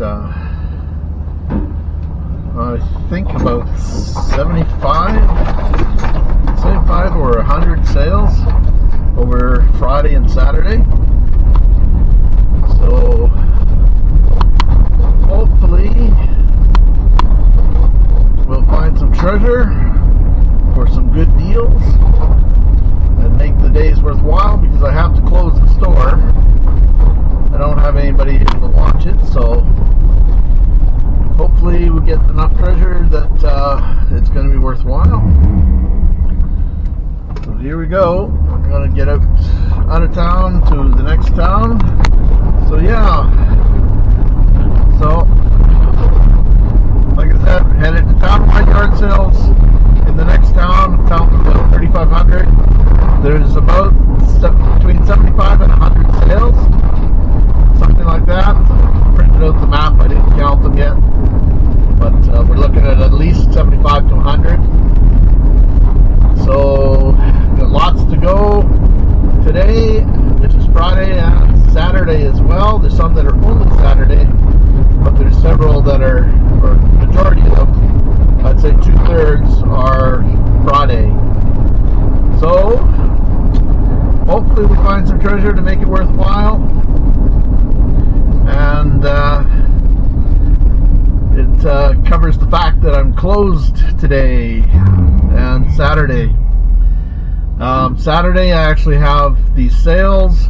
I think about 75 or 100 sales over Friday and Saturday. So hopefully we'll find some treasure for some good deals and make the days worthwhile, because I have to close the store. I don't have anybody able to watch it, so hopefully we get enough treasure that it's going to be worthwhile. So here we go. We're going to get out of town to the next town. So yeah. So like I said, we're headed to town-wide yard sales in the next town about 3,500. There's about between 75 and 100 sales, something like that. Printed out the map. I didn't count them yet, but we're looking at least 75 to 100. So lots to go today, which is Friday, and Saturday as well. There's some that are only Saturday, but there's several that are, or majority of them, I'd say 2/3 are Friday. So hopefully we find some treasure to make it worthwhile, and it covers the fact that I'm closed today and Saturday. Saturday I actually have these sales.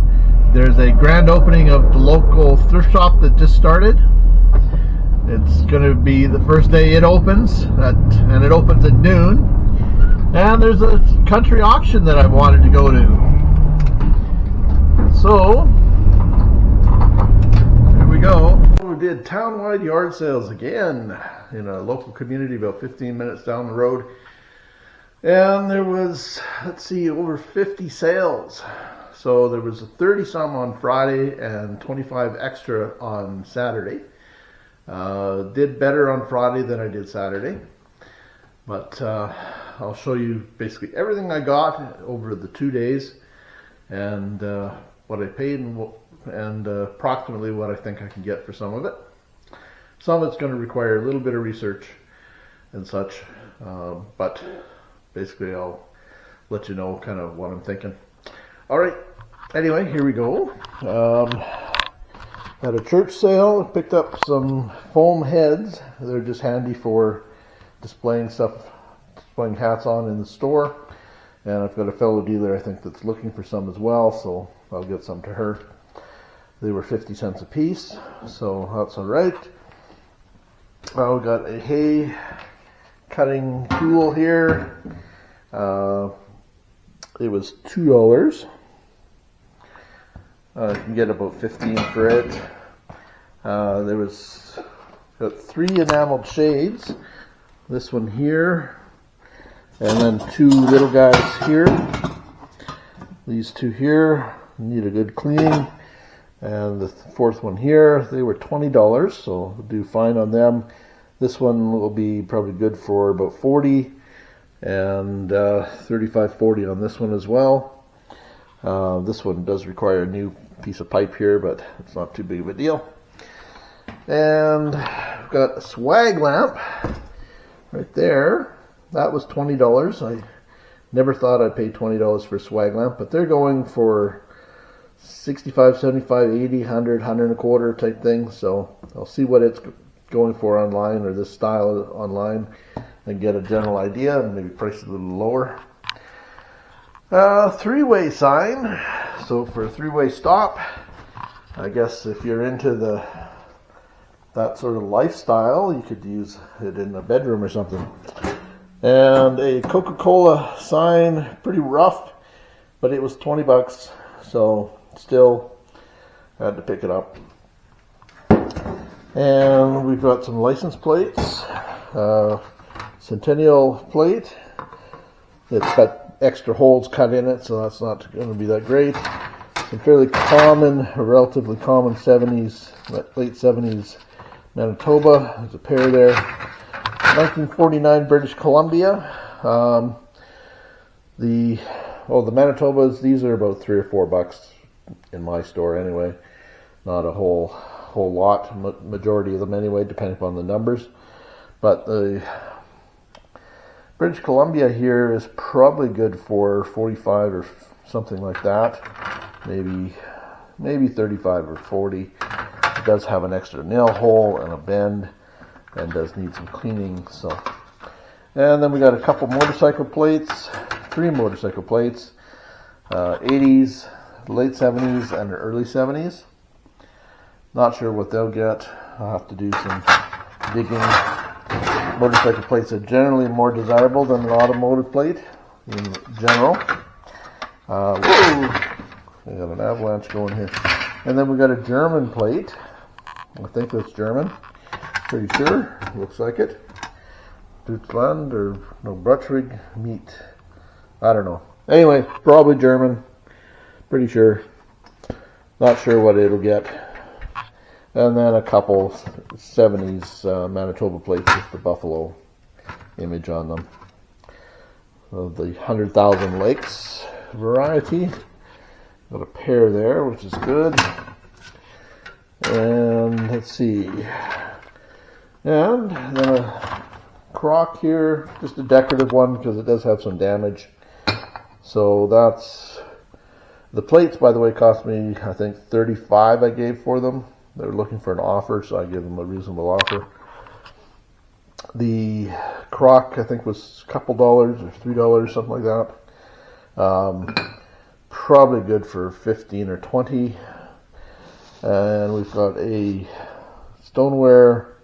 There's a grand opening of the local thrift shop that just started. It's going to be the first day it opens, and it opens at noon. And there's a country auction that I wanted to go to. So here we go. We did town-wide yard sales again in a local community about 15 minutes down the road. And there was, let's see, over 50 sales. So there was 30 some on Friday and 25 extra on Saturday. Did better on Friday than I did Saturday. But I'll show you basically everything I got over the 2 days, and what I paid, and approximately what I think I can get for some of it. Some of it's going to require a little bit of research and such, but basically I'll let you know kind of what I'm thinking. Alright, anyway, here we go. At a church sale, picked up some foam heads. They're just handy for displaying hats on in the store. And I've got a fellow dealer, I think, that's looking for some as well, so I'll get some to her. They were 50 cents a piece, so that's alright. We got a hay cutting tool here. It was $2. You can get about 15 for it. There was got 3 enameled shades. This one here, and then 2 little guys here. These 2 here need a good cleaning, and the 4th one here. They were $20, so we'll do fine on them. This one will be probably good for about 40, and 35-40 on this one as well. This one does require a new piece of pipe here, but it's not too big of a deal. And I've got a swag lamp right there. That was $20. I never thought I'd pay $20 for a swag lamp, but they're going for 65, 75, 80, 100, 100 and a quarter type thing. So I'll see what it's going for online, or this style online, and get a general idea, and maybe price it a little lower. 3-way sign. So for a 3-way stop, I guess if you're into that sort of lifestyle, you could use it in a bedroom or something. And a Coca-Cola sign, pretty rough, but it was $20, so still had to pick it up. And we've got some license plates, Centennial plate. It's got extra holes cut in it, so that's not going to be that great. Some fairly common, relatively common 70s, late 70s Manitoba. There's a pair there. 1949 British Columbia. The Manitobas, these are about $3 or $4 in my store anyway. Not a whole whole lot, majority of them anyway, depending upon the numbers. But the British Columbia here is probably good for 45 or something like that. Maybe 35 or 40. It does have an extra nail hole and a bend and does need some cleaning. So, and then we got a couple motorcycle plates, 3 motorcycle plates, 80s, late 70s, and early 70s. Not sure what they'll get. I'll have to do some digging. Motorcycle plates are generally more desirable than an automotive plate in general. Whoa! We got an avalanche going here. And then we got a German plate. I think that's German. Pretty sure. Looks like it. Deutschland or no, Brutzrig meat. I don't know. Anyway, probably German. Pretty sure. Not sure what it'll get. And then a couple 70s Manitoba plates with the buffalo image on them. Of the 100,000 Lakes variety. Got a pair there, which is good. And let's see. And then a crock here, just a decorative one because it does have some damage. So that's the plates, by the way, cost me I think $35 I gave for them. They were looking for an offer, so I gave them a reasonable offer. The crock I think was a couple dollars or $3, something like that. Probably good for 15 or 20. And we've got a stoneware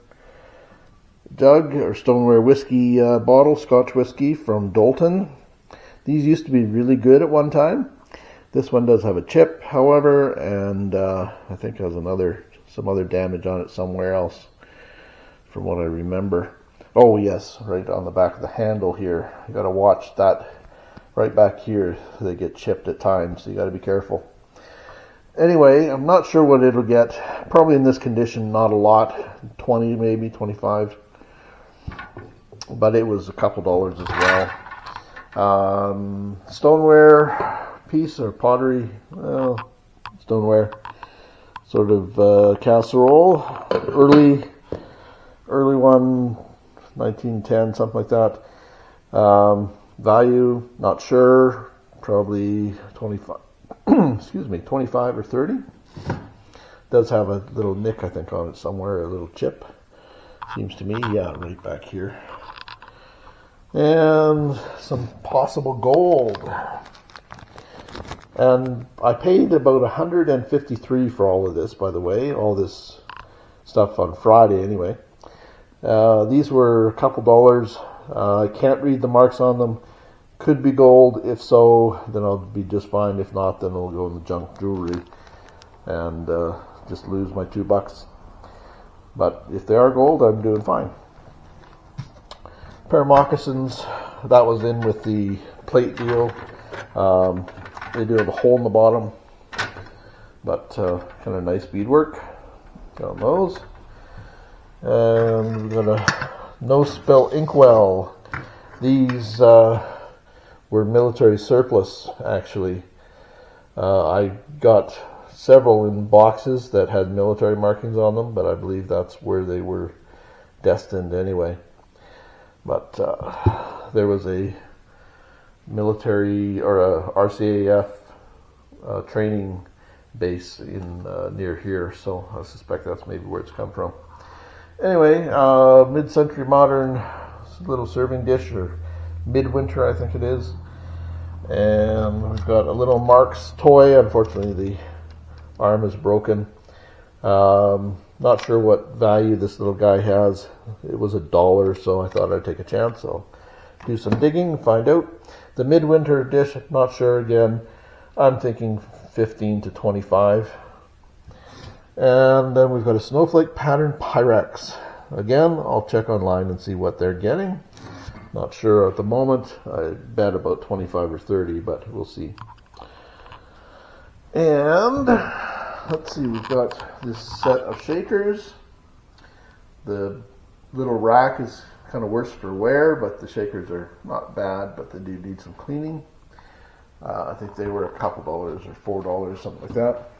jug or stoneware whiskey bottle, Scotch whiskey from Dolton. These used to be really good at one time. This one does have a chip, however, and I think has some other damage on it somewhere else, from what I remember. Oh yes, right on the back of the handle here. You got to watch that. Right back here, they get chipped at times, so you got to be careful. Anyway, I'm not sure what it'll get. Probably in this condition, not a lot. 20 maybe, 25. But it was a couple dollars as well. Stoneware piece or pottery, well, stoneware. Sort of casserole. Early one, 1910, something like that. Value, not sure. Probably 25. Excuse me, 25 or 30. Does have a little nick, I think, on it somewhere, a little chip. Seems to me, yeah, right back here. And some possible gold. And I paid about $153 for all of this, by the way, all this stuff on Friday anyway. These were a couple dollars. I can't read the marks on them. Could be gold. If so, then I'll be just fine. If not, then it'll go in the junk jewelry and just lose my $2. But if they are gold, I'm doing fine. Pair of moccasins. That was in with the plate deal. They do have a hole in the bottom, but kind of nice beadwork on those. And we're gonna no spill inkwell. These were military surplus, actually. I got several in boxes that had military markings on them, but I believe that's where they were destined anyway. But there was a military or a RCAF training base in near here, so I suspect that's maybe where it's come from. Anyway, mid-century modern little serving dish, or midwinter I think it is. And we've got a little Mark's toy. Unfortunately the arm is broken. Not sure what value this little guy has. It was $1, so I thought I'd take a chance. So do some digging, find out. The midwinter dish, not sure again. I'm thinking 15 to 25. And then we've got a snowflake pattern Pyrex. Again, I'll check online and see what they're getting. Not sure at the moment. I bet about 25 or 30, but we'll see. And let's see, we've got this set of shakers. The little rack is kind of worse for wear, but the shakers are not bad, but they do need some cleaning. I think they were a couple dollars or $4, something like that.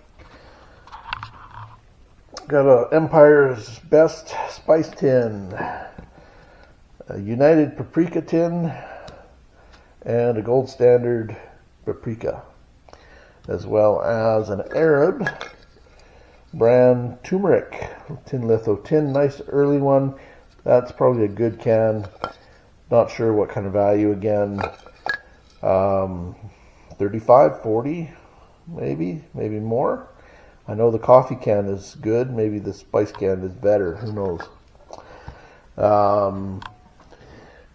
Got a Empire's Best Spice Tin, a United Paprika Tin, and a Gold Standard Paprika, as well as an Arab brand turmeric tin litho tin. Nice early one. That's probably a good can. Not sure what kind of value again. 35, 40, maybe more. I know the coffee can is good. Maybe the spice can is better. Who knows? And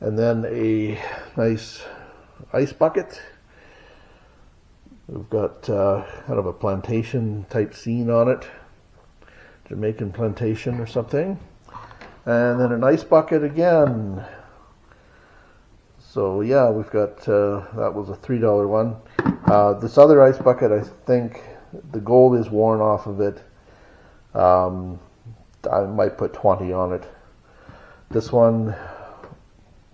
then a nice ice bucket. We've got kind of a plantation type scene on it. Jamaican plantation or something. And then an ice bucket again. So yeah, we've got, that was a $3 one. This other ice bucket, I think the gold is worn off of it. I might put 20 on it. This one,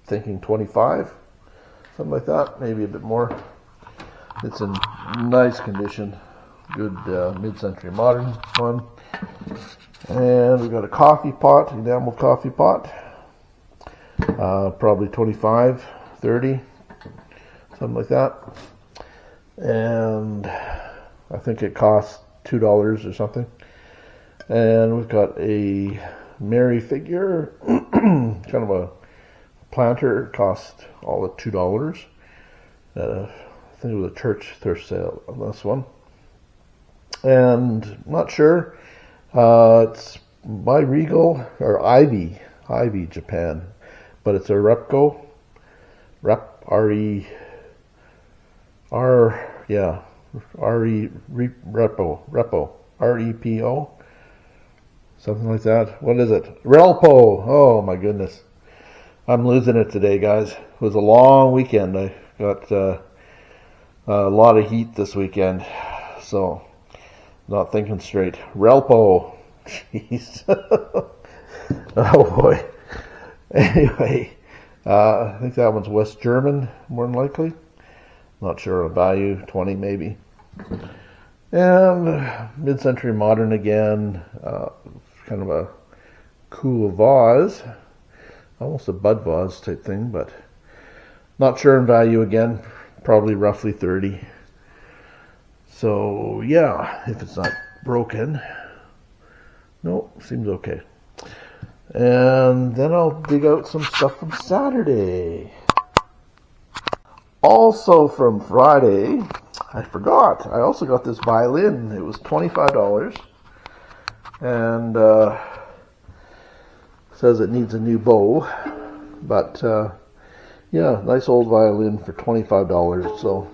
thinking 25, something like that, maybe a bit more. It's in nice condition, good mid-century modern one. And we've got a coffee pot, enameled coffee pot, probably 25, 30, something like that. And I think it costs $2 or something. And we've got a Mary figure, kind of a planter. It cost all at $2. I think it was a church thrift sale on this one. And I'm not sure. It's by Regal or Ivy Japan, but it's a Repo, R-E-P-O, something like that. What is it? Relpo. Oh my goodness. I'm losing it today, guys. It was a long weekend. I got a lot of heat this weekend, so not thinking straight. Relpo. Jeez. Oh boy. Anyway, I think that one's West German, more than likely. Not sure on value, 20 maybe. And mid-century modern again, kind of a cool vase, almost a bud vase type thing, but not sure on value again, probably roughly 30. So yeah, if it's not broken, no, seems okay. And then I'll dig out some stuff from Saturday. Also from Friday, I forgot, I also got this violin. It was $25. And says it needs a new bow. But yeah, nice old violin for $25. So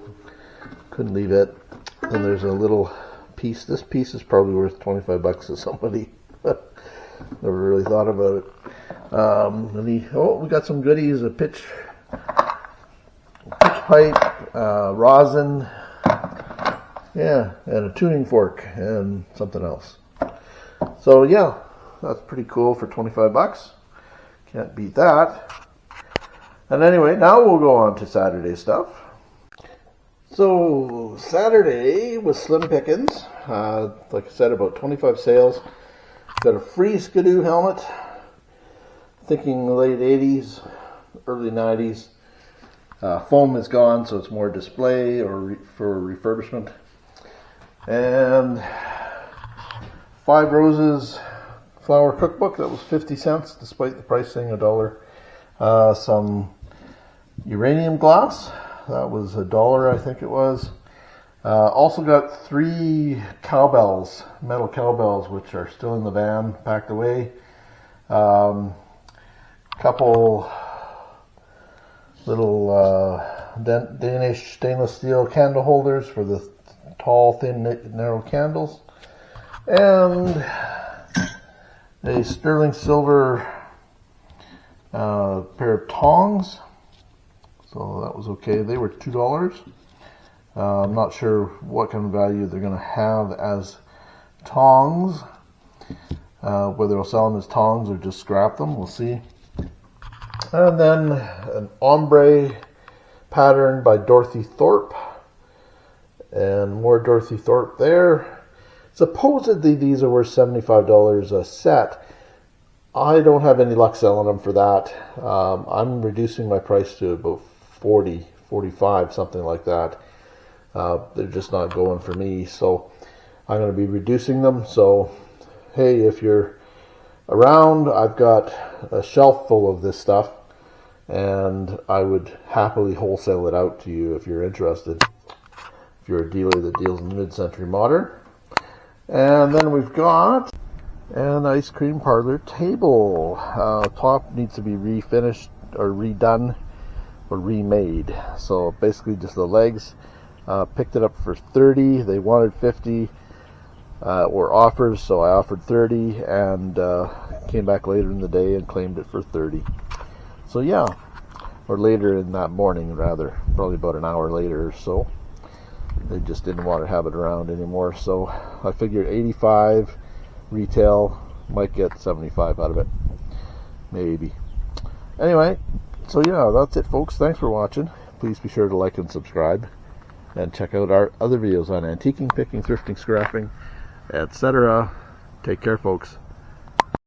couldn't leave it. And there's a little piece. This piece is probably worth $25 to somebody. Never really thought about it. We got some goodies: a pitch pipe, rosin, yeah, and a tuning fork and something else. So yeah, that's pretty cool for $25. Can't beat that. And anyway, now we'll go on to Saturday stuff. So Saturday was slim pickings. Like I said, about 25 sales. Got a free Skidoo helmet. Thinking late 80s, early 90s. Foam is gone, so it's more display or for refurbishment. And 5 Roses flower cookbook, that was 50 cents, despite the price saying $1. Some uranium glass, that was $1, I think it was. Also got 3 cowbells, metal cowbells, which are still in the van, packed away. Couple little Danish stainless steel candle holders for the tall, thin, narrow candles. And a sterling silver pair of tongs. So that was okay. They were $2. I'm not sure what kind of value they're going to have as tongs. Whether they'll sell them as tongs or just scrap them, we'll see. And then an ombre pattern by Dorothy Thorpe. And more Dorothy Thorpe there. Supposedly these are worth $75 a set. I don't have any luck selling them for that. I'm reducing my price to about 40, 45, something like that. They're just not going for me, so I'm going to be reducing them. So, hey, if you're around, I've got a shelf full of this stuff, and I would happily wholesale it out to you if you're interested. If you're a dealer that deals in mid-century modern. And then we've got an ice cream parlor table. Top needs to be refinished or redone or remade. So basically just the legs. Picked it up for 30. They wanted 50 or offers, so I offered 30 and came back later in the day and claimed it for 30. So yeah, or later in that morning rather, probably about an hour later or so. They just didn't want to have it around anymore, so I figured 85 retail, might get 75 out of it, maybe. Anyway, so yeah, that's it folks. Thanks for watching. Please be sure to like and subscribe, and check out our other videos on antiquing, picking, thrifting, scrapping, etc. Take care folks.